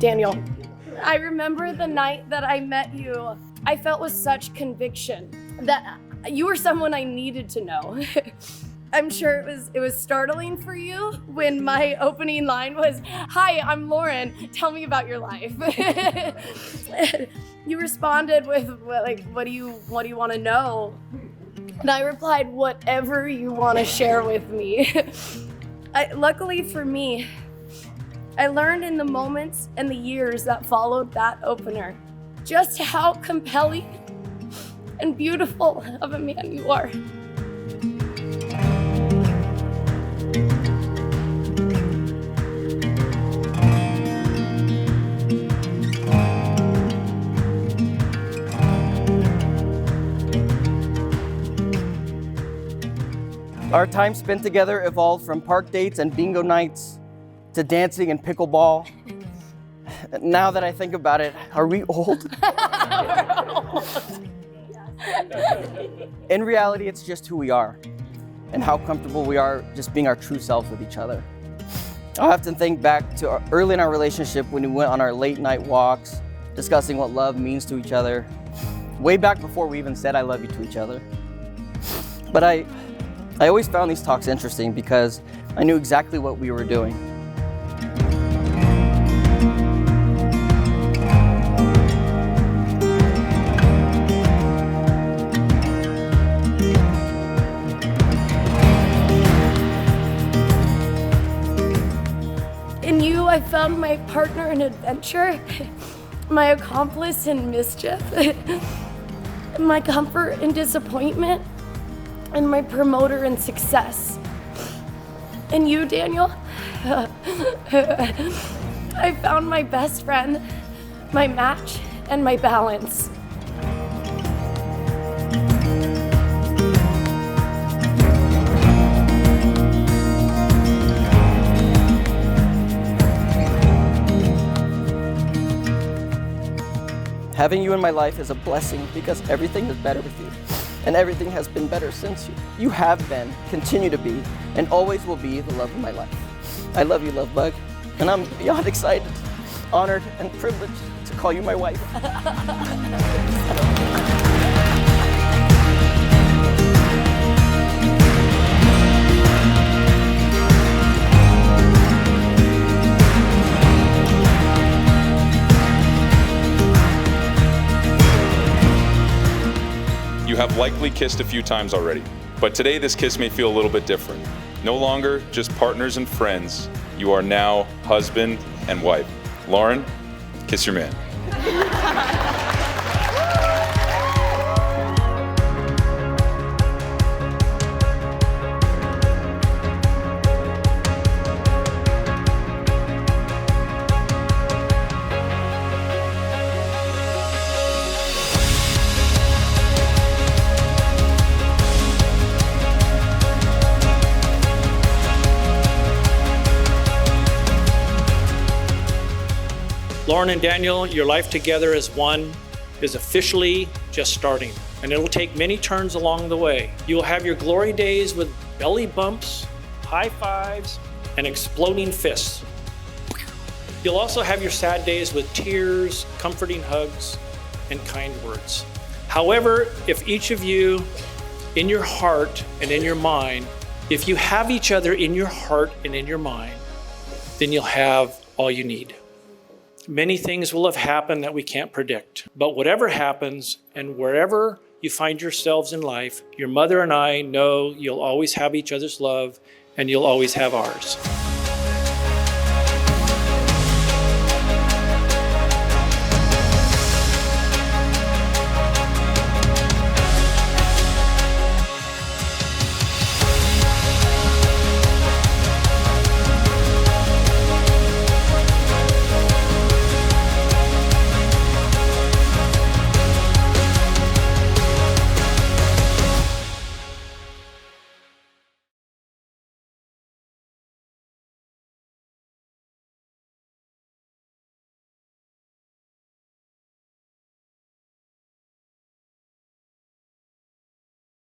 Daniel, I remember the night that I met you, I felt with such conviction that you were someone I needed to know. I'm sure it was startling for you when my opening line was, "Hi, I'm Lauren. Tell me about your life." You responded with, what do you want to know? And I replied, "Whatever you want to share with me." Luckily for me, I learned in the moments and the years that followed that opener just how compelling and beautiful of a man you are. Our time spent together evolved from park dates and bingo nights to dancing and pickleball. Now that I think about it, are we old? In reality, it's just who we are and how comfortable we are just being our true selves with each other. I often think back to early in our relationship when we went on our late night walks, discussing what love means to each other, way back before we even said I love you to each other. But I always found these talks interesting because I knew exactly what we were doing. In you, I found my partner in adventure, my accomplice in mischief, my comfort in disappointment, and my promoter in success. And you, Daniel, I found my best friend, my match, and my balance. Having you in my life is a blessing because everything is better with you. And everything has been better since you. You have been, continue to be, and always will be the love of my life. I love you, Love Bug, and I'm beyond excited, honored, and privileged to call you my wife. You have likely kissed a few times already, but today this kiss may feel a little bit different. No longer just partners and friends, you are now husband and wife. Lauren, kiss your man. Lauren and Daniel, your life together as one is officially just starting, and it'll take many turns along the way. You'll have your glory days with belly bumps, high fives, and exploding fists. You'll also have your sad days with tears, comforting hugs, and kind words. However, if each of you, in your heart and in your mind, if you have each other in your heart and in your mind, then you'll have all you need. Many things will have happened that we can't predict, but whatever happens and wherever you find yourselves in life, your mother and I know you'll always have each other's love and you'll always have ours.